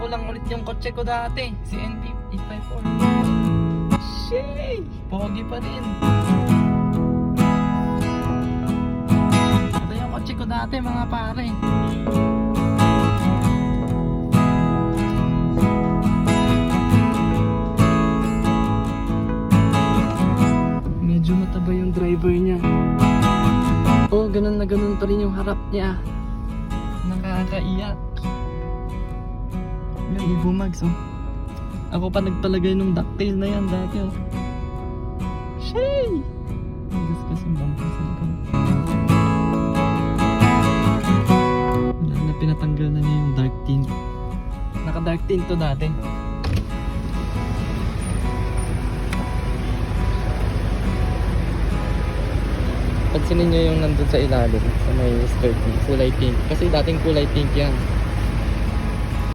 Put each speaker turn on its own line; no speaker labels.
ko lang ulit yung kotse ko dati. Si NP854. Shay! Pogi pa rin. Ito yung kotse ko dati mga pare. Medyo mataba yung driver niya. Oh, ganun na ganun pa rin yung harap niya. Nakakaiyak. Yung Evo Max, oh. Ako pa nagpalagay nung ducktail na yan dati, oh. Shay! Ang gasgas yung bumper sa likod. Wala na, pinatanggal na niya yung dark tint. Naka dark tint to dati. Pansinin nyo yung nandun sa ilalim, sa may skirting, kulay pink. Kasi dating kulay pink yan.